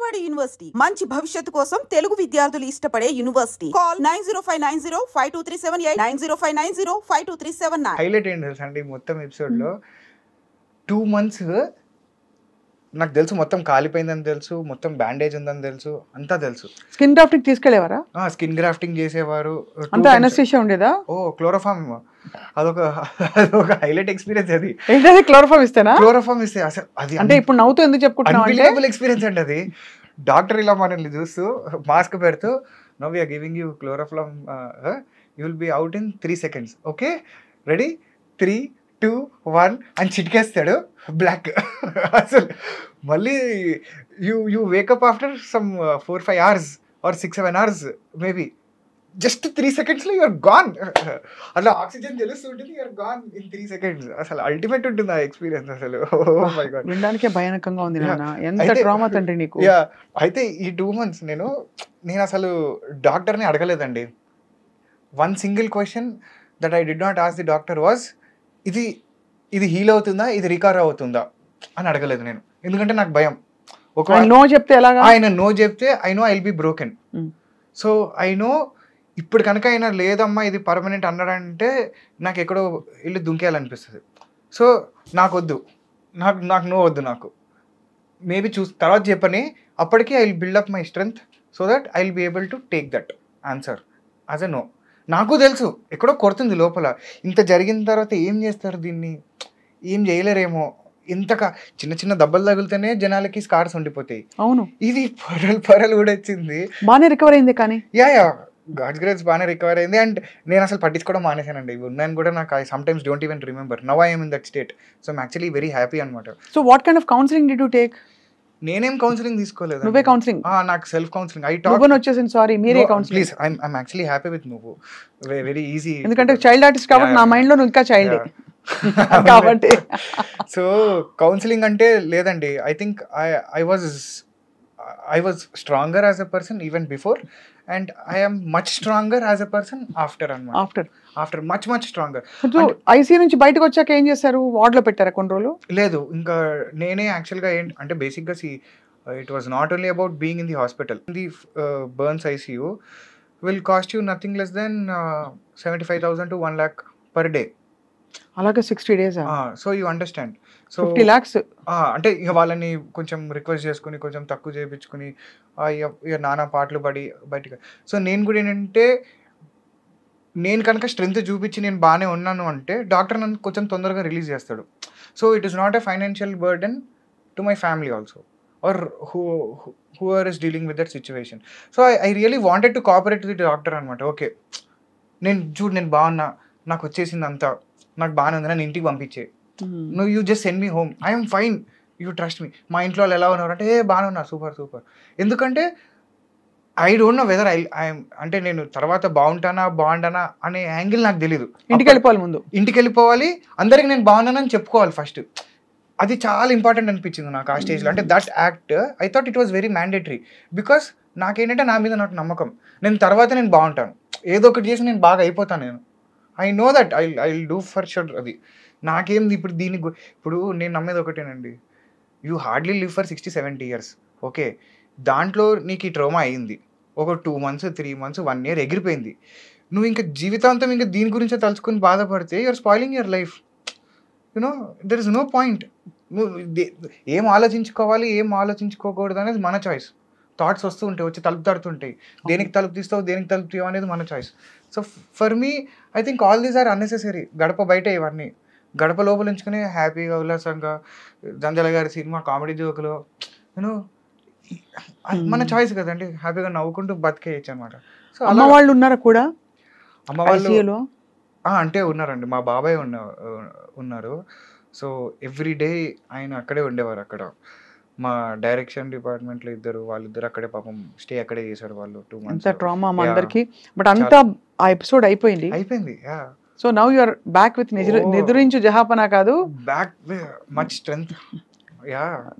Vijayawada university మంచి భవిష్యత్తు కోసం తెలుగు విద్యార్థులు ఇష్టపడే యూనివర్సిటీ. కాల్ 9059052378 9059052379. హైలైట్ ఏంటి తెలుసా అండి మొత్తం ఎపిసోడ్ లో 2 months నాకు తెలుసు మొత్తం కాలిపోయిందని తెలుసు, మొత్తం బ్యాండేజ్ ఉందని తెలుసు, అంతా తెలుసు. స్కిన్ గ్రాఫ్టింగ్ తీసుకెళ్లేవారా? స్కిన్ గ్రాఫ్టింగ్ చేసేవారు. అంతా అనస్థీషియా ఉండేదా? క్లోరోఫామ్ అదొక హైలైట్ ఎక్స్పీరియన్స్. అది ఏంటది? క్లోరోఫామ్ ఇస్తేనా? క్లోరోఫామ్ ఇస్తే అసలు అది అంటే ఇప్పుడు నవ్వుతూ ఎందుకు చెప్పుకుంటున్నావు అంటే అన్బిలీవబుల్ ఎక్స్పీరియన్స్ అండి అది. డాక్టర్ ఇలా మనల్ని చూస్తూ మాస్క్ పెడుతూ now we are giving you chloroform, you will be out in 3 seconds, okay ready 3, 2, 1 అని చిటికేస్తాడు బ్లాక్. అసలు మళ్ళీ you wake up after some 4-5 hours or 6-7 hours maybe. Just 3 seconds లో యూఆర్ గాన్. అట్లా ఆక్సిజన్ తెలుస్తుంటుంది, యూఆర్ గాన్ ఇన్ 3 seconds. అసలు ultimate ఉంటుంది ఆ ఎక్స్పీరియన్స్ అసలు. వినడానికే భయానకంగా ఉంది నాన్న. ఎంత ట్రామా తండ్రి నీకు. అయితే ఈ 2 months నేను అసలు డాక్టర్ని అడగలేదండి. One single question that I did not ask the doctor was, ఇది హీల్ అవుతుందా, ఇది రికవర్ అవుతుందా అని అడగలేదు నేను. ఎందుకంటే నాకు భయం. ఒకవేళ నో చెప్తే ఎలాగా? ఆయన నో చెప్తే I know I will be broken. So I know ఇప్పుడు కనుక ఆయన లేదమ్మా ఇది పర్మనెంట్ అన్నాడంటే నాకు ఎక్కడో ఇల్లు దుంకేయాలనిపిస్తుంది. సో నాకు వద్దు, నాకు నో వద్దు. నాకు మేబీ తర్వాత చెప్పని అప్పటికి I will build up my strength so that I will be able to take that answer as a no. నాకు తెలుసు ఎక్కడో కొడుతుంది లోపల. ఇంత జరిగిన తర్వాత ఏం చేస్తారు దీన్ని, ఏం చేయలేరేమో. ఇంతగా చిన్న చిన్న దెబ్బలు తగిలితేనే జనాలకి స్కార్స్ ఉండిపోతాయి. అవును, ఇది పొరలు కూడా వచ్చింది. బాగానే రికవర్ అయింది. కానీ గాడ్స్ గ్రేస్ బాగానే రికవర్ అయింది. అండ్ నేను అసలు పట్టించుకోవడం మానేశానండి. ఇవి ఉన్నాయని కూడా నాకు I sometimes don't even remember. Now I am in that state. So I'm actually very happy అనమాట. So what kind of counselling did you take? నేనేం కౌన్సిలింగ్ తీసుకోలేదు. నువ్వే కౌన్సిలింగ్? నాకు సెల్ఫ్ కౌన్సిలింగ్. వచ్చేసింది. సారీ, మీరే counselling. Please, I'm actually happy with నువ్వు. Very easy. ఎందుకంటే child artist కాబట్టి నా మైండ్ లో నువ్వు ఇంకా చైల్డ్ కాబట్టి. సో కౌన్సిలింగ్ అంటే లేదండి. I think I was stronger as a person even before, and I am much stronger as a person after much stronger. So ICU నుంచి బయటకు వచ్చాక ఏం చేశారు? వార్డ్ లో పెట్టారా కొన్ని రోజులు? లేదు, ఇంకా నేనే యాక్చువల్గా అంటే బేసిక్గా it was not only about being in the hospital. The burns ICU will cost you nothing less than 75,000 to 1 lakh per day. అలాగే 60 days. So you understand. So 50 lakhs అంటే ఇక వాళ్ళని కొంచెం రిక్వెస్ట్ చేసుకుని కొంచెం తక్కువ చేయించుకుని ఇక నానా పాటలు పడి బయటకు. సో నేను కూడా ఏంటంటే నేను కనుక స్ట్రెంత్ చూపించి నేను బాగానే ఉన్నాను అంటే డాక్టర్ నన్ను కొంచెం తొందరగా రిలీజ్ చేస్తాడు. So it is not a financial burden to my family also or whoever is dealing with that situation. So I really wanted to cooperate with the doctor అనమాట. ఓకే నేను బాగున్నా, నాకు వచ్చేసింది అంతా, నాకు బాగానే ఉంది, నన్ను ఇంటికి పంపించే. No you just send me home, I'm fine, you trust me. మా ఇంట్లో వాళ్ళు ఎలా ఉన్నారు అంటే బాగానే ఉన్నారు, సూపర్. ఎందుకంటే ఐ డోంట్ నో వెదర్ అంటే నేను తర్వాత బాగుంటానా అనే యాంగిల్ నాకు తెలీదు. ఇంటికి వెళ్ళిపోవాలి, అందరికి నేను బాగున్నానని చెప్పుకోవాలి ఫస్ట్. అది చాలా ఇంపార్టెంట్ అనిపించింది నాకు ఆ స్టేజ్లో. అంటే that act I thought it was very mandatory. Because నాకేంటంటే నా మీద నాకు నమ్మకం, నేను బాగుంటాను, ఏదో ఒకటి చేసి నేను బాగా అయిపోతాను. నేను I know that I will do for sure. అది నాకేంది ఇప్పుడు ఇప్పుడు నేను నమ్మేది ఒకటేనండి, you hardly live for 60-70 years. Okay, దాంట్లో నీకు ఈ ట్రోమా అయింది, ఒక 2 months 3 months 1 year ఎగిరిపోయింది. నువ్వు ఇంకా జీవితాంతం ఇంకా దీని గురించే తలుచుకుని బాధపడితే you're spoiling your life. You know there is no point. నువ్వు ఏం ఆలోచించుకోవాలి, ఏం ఆలోచించుకోకూడదు అనేది మన చాయిస్. థాట్స్ వస్తూ ఉంటాయి, వచ్చి తలుపు తడుతుంటాయి. దేనికి తలుపు తీస్తావు, దేనికి తలుపు తీయవు అనేది మన choice. So for me I think all these are unnecessary. గడప బయట ఇవన్నీ, గడప లోపల ఉంచుకుని హ్యాపీగా ఉల్లాసంగా జంజల గారి సినిమా కామెడీ జోకులు యూనో మన చాయిస్ కదండి. హ్యాపీగా నవ్వుకుంటూ బతికేయచ్చు అనమాట. సో అమ్మ వాళ్ళు ఉన్నారా కూడా? అమ్మ వాళ్ళు అంటే ఉన్నారండి, మా బాబాయ్ ఉన్నారు. సో ఎవ్రీ డే ఆయన అక్కడే ఉండేవారు. అక్కడ మా డైరెక్షన్ డిపార్ట్మెంట్లో వాళ్ళిద్దరు అక్కడే పాపం స్టే అక్కడే చేశారు వాళ్ళు 2 months. ట్రామా మా అందరికి. బట్ అంతా ఆ ఎపిసోడ్ అయిపోయింది. So now you are back with Nidrinchu Jahapana కాదు, బ్యాక్ మచ్ స్ట్రెంగ్త్.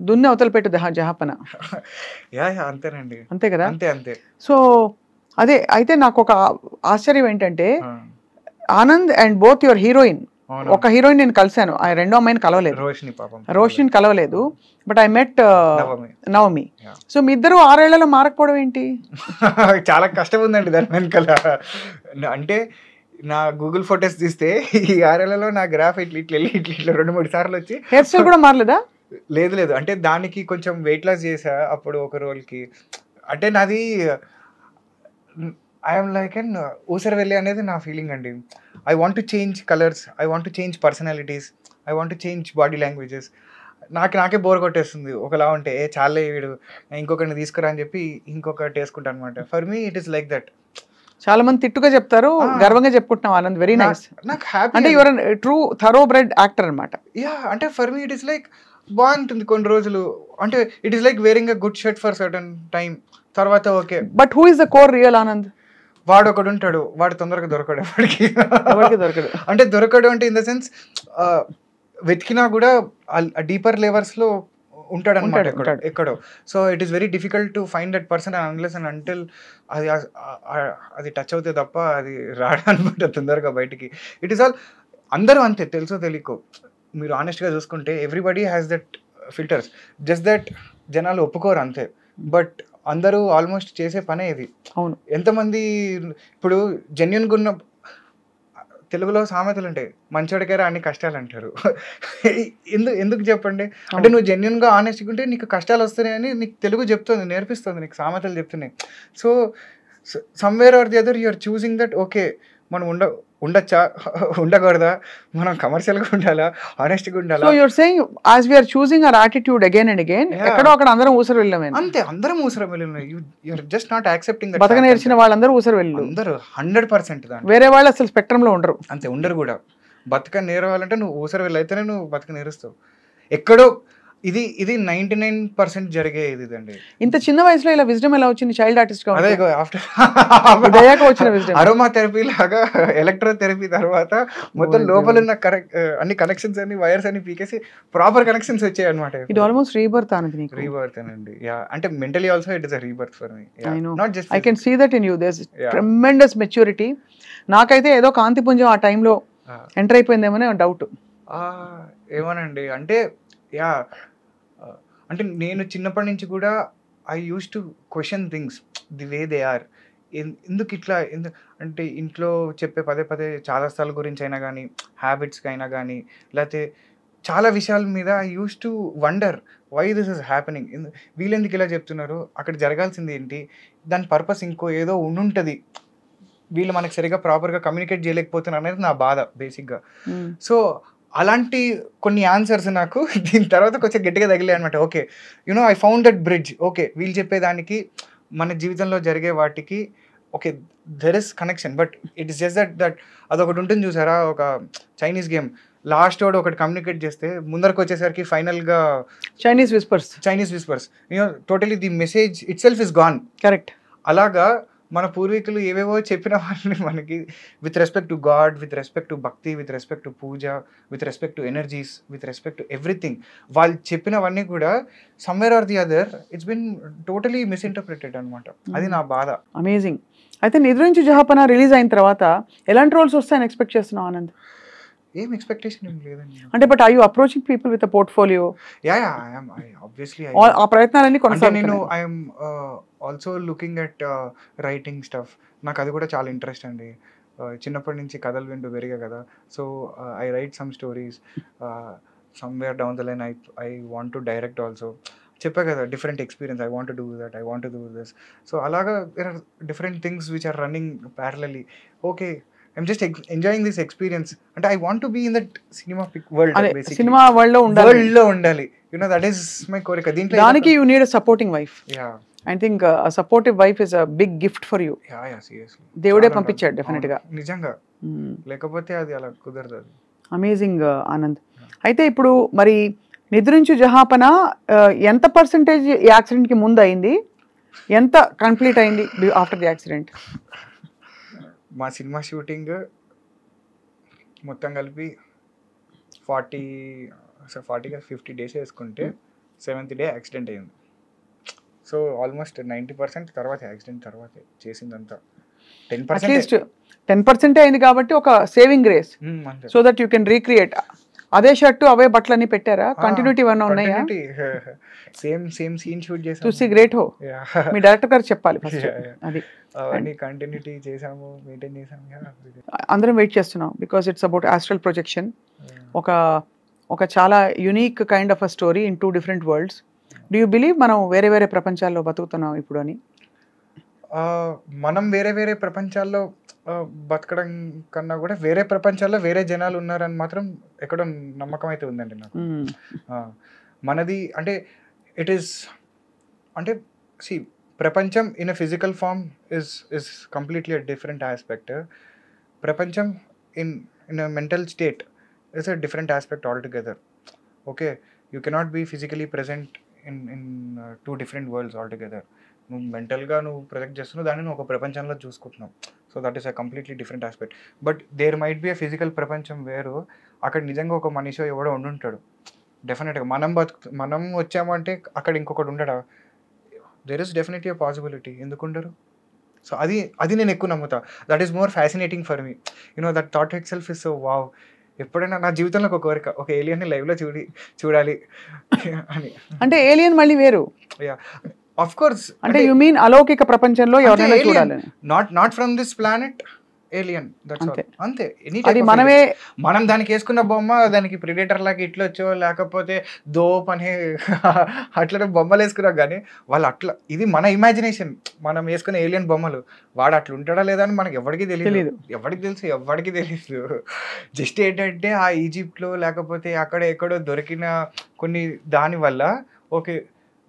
దున్ని అవతల పెట్టు జహాపన. అంతేనండి. అంతే కదా? అంతే. సో అదే అయితే నాకు ఒక ఆశ్చర్యం ఏంటంటే Anand and both your heroine ఒక హీరోయిన్ నేను కలిశాను, ఆ రెండో అమ్మాయిని కలవలేదు, రోషిని పాపం రోషిని కలవలేదు, but I met Navami. Navami. Yeah. So మీ ఇద్దరు 6 ఏళ్లలో మారకపోవడం ఏంటి? చాలా కష్టం ఉందండి దాని వెనకాల. అంటే నా గూగుల్ ఫొటోస్ తీస్తే ఈ 6 ఏళ్లలో నా గ్రాఫ్ ఇట్లా 2-3 సార్లు వచ్చి. హెయిర్ స్టైల్ కూడా మారలేదా? లేదు, అంటే దానికి కొంచెం వెయిట్ లాస్ చేసా అప్పుడు ఒక రోల్కి. అంటే నాది ఐఎమ్ లైక్ అండ్ ఊసర వెళ్ళి అనేది నా ఫీలింగ్ అండి. I want to change colours, I want to change personalities, I want to change body languages. నాకే బోర్ కొట్టేస్తుంది ఒకలా ఉంటే. చాలే వీడు ఇంకొకరిని తీసుకురా అని చెప్పి ఇంకొకటి వేసుకుంటా అనమాట. For me it is like that. చాలా మంది తిట్టుగా చెప్తారు, గర్వంగా చెప్పుకుంటున్నాం ఆనంద్. Very nice. నాకు హ్యాపీ. అంటే your true thoroughbred actor అనమాట. యా, అంటే for me it is like బాగుంటుంది కొన్ని రోజులు. అంటే it is like wearing a good shirt for certain time, తర్వాత okay. But who is the core real Anand? వాడు ఒకడు ఉంటాడు, వాడు తొందరగా దొరకడు ఎవరికి దొరకడు. అంటే దొరకడు అంటే ఇన్ ద సెన్స్ వెతికినా కూడా డీపర్ లెవెల్స్లో ఉంటాడు అనమాట ఎక్కడో. So it is very difficult to find that person unless and until అది టచ్ అవుతే తప్ప అది రాడనమాట తొందరగా బయటికి. ఇట్ ఈస్ ఆల్ అందరూ అంతే, తెలుసో తెలియకో. మీరు ఆనెస్ట్గా చూసుకుంటే everybody has that filters, just that జనాలు ఒప్పుకోరు అంతే. బట్ అందరూ ఆల్మోస్ట్ చేసే పనే ఇది. అవును. ఎంతమంది ఇప్పుడు జెన్యున్గా ఉన్న తెలుగులో సామెతలు ఉంటాయి, మంచోడికేరా అన్ని కష్టాలు అంటారు. ఎందుకు చెప్పండి? అంటే నువ్వు జెన్యున్గా ఆనెస్ట్గా ఉంటే నీకు కష్టాలు వస్తున్నాయని నీకు తెలుగు చెప్తుంది, నేర్పిస్తుంది, నీకు సామెతలు చెప్తున్నాయి. So somewhere or the other you are choosing that okay మనం ఉండొచ్చా, ఉండకూడదా, మనం కమర్షియల్గా ఉండాలా, ఆనెస్ట్గా ఉండాలా. So you're saying as we are choosing our attitude again and again, ఎక్కడో అక్కడ అందరం ఊసరు వెళ్ళామే. అంతే, అందరం ఊసర వెళ్ళిన. You are just not accepting that. బతక నేర్చిన వాళ్ళందరూ ఊసరు వెళ్ళు, అందరూ 100%. దాన్ని వేరే వాళ్ళు అసలు స్పెక్ట్రమ్ లో ఉండరు. అంతే, ఉండరు కూడా. బతక నేరవాలంటే నువ్వు ఊసర వెళ్ళైతేనే నువ్వు బతక నేరుస్తావు. ఎక్కడో ఇది 99% జరిగే ఇదండి. ఇంత చిన్న వయసులో ఇలా విజ్డమ్ ఎలా వచ్చింది? చైల్డ్ ఆర్టిస్ట్ గా అదే ఆఫ్టర్ వచ్చిన విజ్డమ్. అరోమా థెరపీ లాగా ఎలక్ట్రో థెరపీ తర్వాత మొత్తం లోపల ఉన్న అన్ని కనెక్షన్స్ అన్ని వైర్స్ అన్ని పీకేసి ప్రాపర్ కనెక్షన్స్ వచ్చాయి అనమాట. ఇట్ ఆల్మోస్ట్ రీబర్త్ అన్నది నీకు. రీబర్త్ అండి. యా, అంటే mentally also it is a rebirth for me. Not just I can see that in you. There is tremendous maturity. నాకైతే ఏదో కాంతిపుంజం ఆ టైంలో ఎంటర్ అయిపోయిందేమో డౌట్. ఏమోనండి, అంటే యా, అంటే నేను చిన్నప్పటి నుంచి కూడా I use to question things the way they are. ఎందుకు ఇట్లా అంటే ఇంట్లో చెప్పే పదే చాలా స్థలాల గురించి అయినా కానీ, హ్యాబిట్స్కి అయినా కానీ, లేకపోతే చాలా విషయాల మీద I use to wonder why this is happening. వీళ్ళెందుకు ఇలా చెప్తున్నారు, అక్కడ జరగాల్సింది ఏంటి, దాని పర్పస్ ఇంకో ఏదో ఉండుంటుంది, వీళ్ళు మనకు సరిగా ప్రాపర్గా కమ్యూనికేట్ చేయలేకపోతున్నారు అనేది నా బాధ బేసిక్గా. సో అలాంటి కొన్ని ఆన్సర్స్ నాకు దీని తర్వాత కొంచెం గట్టిగా తగిలే అనమాట. Okay, you know I found that bridge. Okay, వీళ్ళు చెప్పేదానికి మన జీవితంలో జరిగే వాటికి okay there is connection. But it is just that అదొకటి ఉంటుంది చూసారా, ఒక చైనీస్ గేమ్, లాస్ట్ వాడు ఒకటి కమ్యూనికేట్ చేస్తే ముందరకు వచ్చేసరికి ఫైనల్గా Chinese whispers you know totally the message itself is gone. Correct. అలాగా మన పూర్వీకులు ఏవేవో చెప్పిన వాళ్ళని మనకి with respect to God, with respect to bhakti, with respect to puja, with respect to energies, with respect to everything, వాళ్ళు చెప్పినవన్నీ కూడా somewhere or the other it's been totally misinterpreted అనమాట. అది నా బాధ. అమేజింగ్. అయితే నిద్రించి జహాపన రిలీజ్ అయిన తర్వాత ఎలాంటి రోల్స్ వస్తాయని ఎక్స్పెక్ట్ చేస్తున్నావు ఆనంద్? ఏం ఎక్స్పెక్టేషన్ ఏం లేదండి. అంటే but are you approaching people with a portfolio? Yeah I am obviously. ఆ ప్రయత్నాలన్నీ కొనసాగుతున్నాయి. నేను I am also looking at writing stuff. నాకు అది కూడా చాలా ఇంట్రెస్ట్ అండి. చిన్నప్పటి నుంచి కథలు వింటూ పెరిగా కదా. So I write some stories. Somewhere down the line I want to direct also. చెప్పా కదా, different experience, I want to do that, I want to do this. So అలాగా there are different things which are running parallelly. Okay, I'm just enjoying this experience. అంటే I want to be in that cinema cinema world లో ఉండాలి. You know that is my కోరిక. దీంట్లో దానికి you need a supporting wife. Yeah, I think a supportive wife is a big gift for you. Yeah seriously దేవుడే పంపించాడు definite గా. నిజంగా, లేకపోతే అది అలా కుదరదు. అమేజింగ్ ఆనంద్. అయితే ఇప్పుడు మరి నిద్రించు జహాపన ఎంత పర్సెంటేజ్ యాక్సిడెంట్ కి ముందు అయింది, ఎంత కంప్లీట్ అయింది ఆఫ్టర్ ది యాక్సిడెంట్? మా సినిమా షూటింగ్ మొత్తం కలిపి 50 డేస్ వేసుకుంటే 7th డే యాక్సిడెంట్ అయింది. సో ఆల్మోస్ట్ 90% తర్వాత యాక్సిడెంట్ తర్వాతే చేసిందంతా. 10% అట్లీస్ట్ 10% అయింది కాబట్టి ఒక సేవింగ్ గ్రేస్ అంతే. So that you can recreate. అదే షర్టు అవే బట్టలన్నీ పెట్టారా? కంటిన్యూటీ ఏమన్నా ఉన్నాయా? సేమ్ సీన్ షూట్ చేసాము. చూసి గ్రేట్ హో. మీ డైరెక్టర్ గారు చెప్పాలి ఫస్ట్. అది అవన్నీ కంటిన్యూటీ చేసాము, మెయింటైన్ చేసాము. అందరం వెయిట్ చేస్తున్నాం because it's about astral projection. ఒక చాలా unique kind of a story in 2 different world's. Do you believe మనం వేరే వేరే ప్రపంచాల్లో బతుకుతున్నాం ఇప్పుడు అని? మనం వేరే వేరే ప్రపంచాల్లో బతకడం కన్నా కూడా వేరే ప్రపంచాల్లో వేరే జనాలు ఉన్నారని మాత్రం ఎక్కడో నమ్మకం అయితే ఉందండి నాకు. మనది అంటే ఇట్ ఈస్ అంటే ప్రపంచం in a physical form is completely a different aspect. ప్రపంచం in a mental state is a different aspect altogether. Okay, you cannot be physically present in 2 different worlds altogether. నువ్వు మెంటల్గా నువ్వు project చేస్తున్నావు, దాన్ని నువ్వు ఒక ప్రపంచంలో చూసుకుంటున్నావు. So that is a completely different aspect. But there might be a physical ప్రపంచం వేరు, అక్కడ నిజంగా ఒక మనిషి ఎవడో ఉండుంటాడు డెఫినెట్గా. మనం వచ్చామంటే అక్కడ ఇంకొకటి ఉండడా? There is definitely a possibility. ఎందుకు ఉండరు? సో అది నేను ఎక్కువ నమ్ముతా. That is more fascinating for me. That thought itself is so wow. ఎప్పుడైనా నా జీవితంలో ఒక కోరిక, ఒక ఏలియన్ని లైవ్లో చూడాలి అని. అంటే ఏలియన్ మళ్ళీ వేరు. Of course. అంటే యు మీన్ అలౌకిక ప్రపంచంలో ఎవరైనా చూడాలని? Not from this planet, alien. That's all. అంతే. అది మనమే. మనం దానికి వేసుకున్న బొమ్మ దానికి ప్రిడేటర్ లాగా ఇట్లా వచ్చో, లేకపోతే దోప్ అని అట్లా బొమ్మలు వేసుకున్నాం. కానీ వాళ్ళు అట్లా, ఇది మన ఇమాజినేషన్. మనం వేసుకునే ఏలియన్ బొమ్మలు. వాడు అట్లా ఉంటాడా లేదా అని మనకి ఎవరికి తెలియదు. ఎవరికి తెలియదు. జస్ట్ ఏంటంటే ఆ ఈజిప్ట్లో లేకపోతే అక్కడ ఎక్కడో దొరికిన కొన్ని దాని వల్ల okay,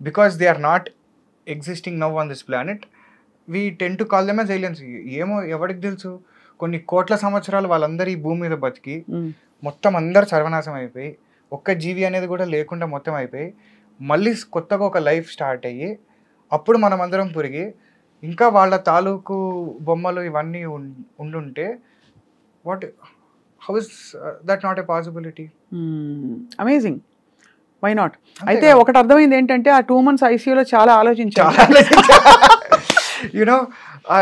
because they are not existing now on this planet, we tend to call them as aliens. ఏమో ఎవరికి తెలుసు, కొన్ని కోట్ల సంవత్సరాలు వాళ్ళందరూ ఈ భూమి మీద బతికి మొత్తం అందరు సర్వనాశం అయిపోయి, ఒక్క జీవి అనేది కూడా లేకుండా మొత్తం అయిపోయి, మళ్ళీ కొత్తగా ఒక లైఫ్ స్టార్ట్ అయ్యి, అప్పుడు మనం అందరం పురిగి ఇంకా వాళ్ళ తాలూకు బొమ్మలు ఇవన్నీ ఉండుంటే how is that not a possibility? Amazing. Why not? అయితే ఒకటి అర్థమైంది ఏంటంటే ఆ 2 months ఐసీయూలో చాలా ఆలోచించాను.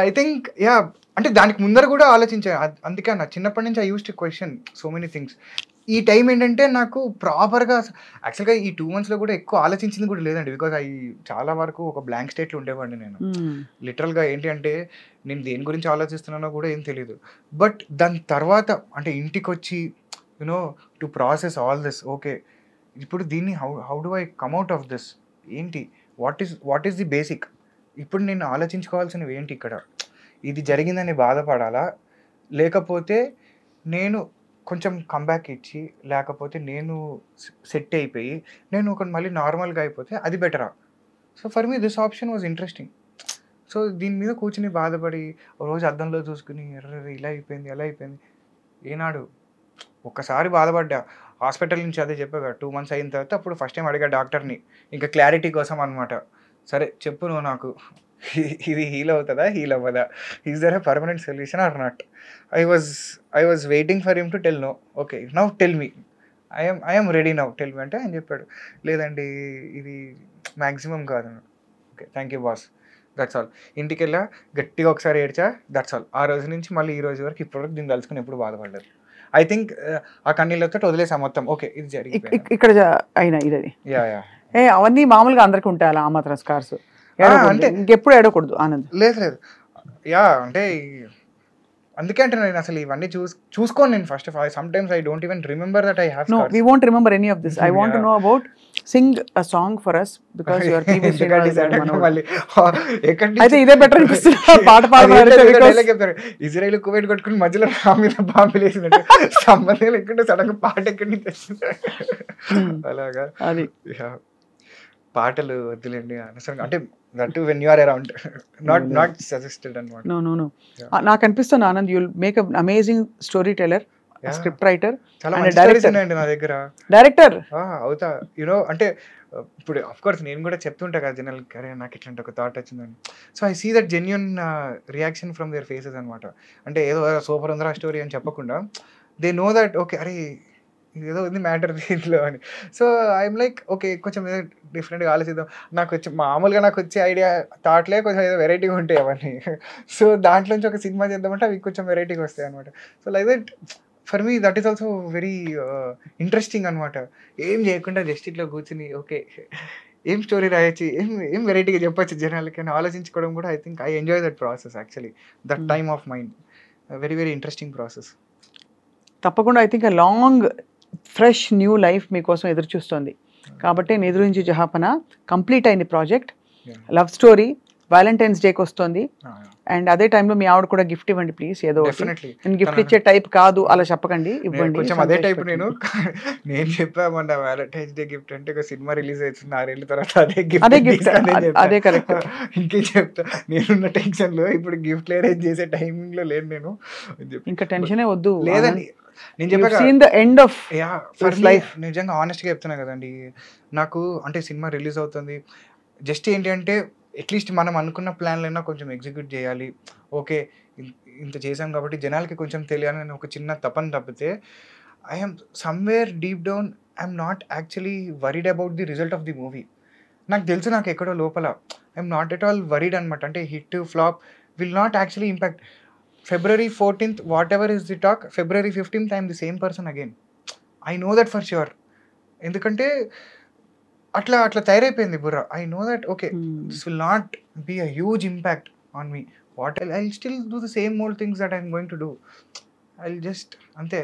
ఐ థింక్ అంటే దానికి ముందర కూడా ఆలోచించాను. అందుకే నా చిన్నప్పటి నుంచి I use to question so many things. ఈ టైం ఏంటంటే నాకు ప్రాపర్గా యాక్చువల్గా ఈ 2 monthsలో కూడా ఎక్కువ ఆలోచించింది కూడా లేదండి. బికాజ్ చాలా వరకు ఒక బ్లాంక్ స్టేట్లో ఉండేవాడిని నేను. లిటరల్గా ఏంటి అంటే నేను దేని గురించి ఆలోచిస్తున్నానో కూడా ఏం తెలియదు. బట్ దాని తర్వాత అంటే ఇంటికి వచ్చి to process all this. Okay, ఇప్పుడు దీన్ని how do I come out of this? ఏంటి, వాట్ ఈస్ ది బేసిక్? ఇప్పుడు నేను ఆలోచించుకోవాల్సినవి ఏంటి? ఇక్కడ ఇది జరిగిందని బాధపడాలా, లేకపోతే నేను కొంచెం కంబ్యాక్ ఇచ్చి, లేకపోతే నేను సెట్ అయిపోయి నేను ఒక మళ్ళీ నార్మల్గా అయిపోతే అది బెటరా? So for me this option was interesting. So దీని మీద కూర్చుని బాధపడి రోజు అద్దంలో చూసుకుని ఇలా అయిపోయింది అలా అయిపోయింది. ఏనాడు ఒక్కసారి బాధపడ్డా. హాస్పిటల్ నుంచి అదే చెప్పాగా 2 months అయిన తర్వాత అప్పుడు ఫస్ట్ టైం అడిగా డాక్టర్ని, ఇంకా క్లారిటీ కోసం అనమాట. సరే చెప్పు నువ్వు నాకు, ఇది హీల్ అవుతుందా హీల్ అవ్వదా, is there a permanent solution or not? I was waiting for him to tell no. Okay now tell me, I'm ready now, tell me అంటే ఆయన చెప్పాడు లేదండి ఇది మ్యాక్సిమం కాదు. Okay thank you boss, that's all. ఇంటికి వెళ్ళా, గట్టిగా ఒకసారి ఏడ్చా, దట్స్ ఆల్. ఆ రోజు నుంచి మళ్ళీ ఈ రోజు వరకు ఇప్పటివరకు దీన్ని తలుచుకుని ఎప్పుడు బాధపడలేదు. ఐ థింక్ ఆ కన్నీళ్ళతో వదిలేసా మొత్తం. ఓకే ఇది జరిగింది ఇక్కడ అయినా ఇది. అవన్నీ మామూలుగా అందరికి ఉంటాయి అలా ఆ మాత్రం స్కార్స్. అంటే ఇంకెప్పుడు ఏడకూడదు ఆనంద్. లేదు అంటే అందుకే అంటే నేను అసలు ఇవన్నీ చూసుకోను నేను. First of all some times I don't even remember that I have scars. No, we won't remember any of this. I want to know about, sing a song for us because you are TV అయితే ఇదే better అనిపిస్తుంది. పాట పాడారు Israel Kuwait కొట్టుకుని మధ్యలో నా మీద బాంబులు వేసినట్టు సంబంధం లేకుండా సడన్ గా పాట ఎక్కడి నుంచి వస్తుంది అలాగా. అది పాటలు వద్దులేండి అనవసరంగా, అంటే that when you are around, not suggested అన్నమాట. నో నాకు అనిపిస్తుంది Anand you will make an amazing storyteller, script writer, చాలా మంచి స్టోరీస్ ఉన్నాయండి నా దగ్గర. డైరెక్టర్ అవుతా అంటే ఇప్పుడు అఫ్ కోర్స్ నేను కూడా చెప్తుంటా కదా జనరల్, అరే నాకు ఇట్లాంటి ఒక థాట్ వచ్చిందని. So I see that genuine reaction from their faces అనమాట. అంటే ఏదో సూపర్ ఉందిరా స్టోరీ అని చెప్పకుండా దే నో దట్ ఓకే అరే ఏదో ఉంది మ్యాటర్ దీంట్లో అని. సో ఐఎమ్ లైక్ ఓకే కొంచెం ఏదో డిఫరెంట్గా ఆలోచిద్దాం. మామూలుగా నాకు వచ్చే ఐడియా థాట్లే కొంచెం ఏదో వెరైటీగా ఉంటాయి అవన్నీ. సో దాంట్లోంచి ఒక సినిమా చేద్దామంటే అవి కొంచెం వెరైటీగా వస్తాయి అనమాట. So like that for me that is also very interesting అనమాట. ఏం చేయకుండా జస్ట్ ఇట్లా కూర్చుని ఓకే ఏం స్టోరీ రాయొచ్చు, ఏం వెరైటీగా చెప్పొచ్చు జనాలకి అని ఆలోచించుకోవడం కూడా I think I enjoy that process actually, that time of mind. Very very interesting process. తప్పకుండా I think long fresh new life మీకోసం ఎదురు చూస్తుంది. కాబట్టి నిధుల నుంచి జహాపన కంప్లీట్ అయింది ప్రాజెక్ట్. లవ్ స్టోరీ వ్యాలంటైన్స్ డేకి వస్తుంది. అండ్ అదే టైంలో మీ ఆవిడ కూడా గిఫ్ట్ ఇవ్వండి ప్లీజ్. ఏదో డెఫినెట్లీ నేను గిఫ్ట్ ఇచ్చే టైప్ కాదు అలా చెప్పకండి, ఇవ్వండి. కొంచెం అదే టైప్ నేను చెప్పామన్నా వ్యాలంటైన్స్ డే గిఫ్ట్ అంటే ఒక సినిమా రిలీజ్ అవుతుంది 6 ఏళ్ళ తర్వాత అదే గిఫ్ట్ అదే కరెక్ట్. ఇంకేం చెప్తా, నేనున్న టెన్షన్ లో ఇప్పుడు గిఫ్ట్ అరేంజ్ చేసే టైమింగ్ లో లేను నేను. ఇంకా టెన్షనే వద్దు లేదండి, నేను చెప్పా ఎండ్ ఆఫ్ లైఫ్. నిజంగా ఆనెస్ట్ గా చెప్తున్నా కదండి, నాకు అంటే సినిమా రిలీజ్ అవుతుంది జస్ట్ ఏంటి అంటే అట్లీస్ట్ మనం అనుకున్న ప్లాన్లైనా కొంచెం ఎగ్జిక్యూట్ చేయాలి. ఓకే ఇంత చేసాం కాబట్టి జనాలకి కొంచెం తెలియాలని ఒక చిన్న తపన తప్పితే I'm somewhere deep down I'm not actually worried about the result of the movie. నాకు తెలుసు నాకు ఎక్కడో లోపల I'm not at all worried అనమాట. అంటే hit flop will not actually impact. February 14th whatever is the talk, February 15th I'm the same person again. I know that for sure. ఎందుకంటే అట్లా తయారైపోయింది బుర్ర. I know that okay this will not be a huge impact on me. What I still do the same old things that I'm going to do. I just అంతే.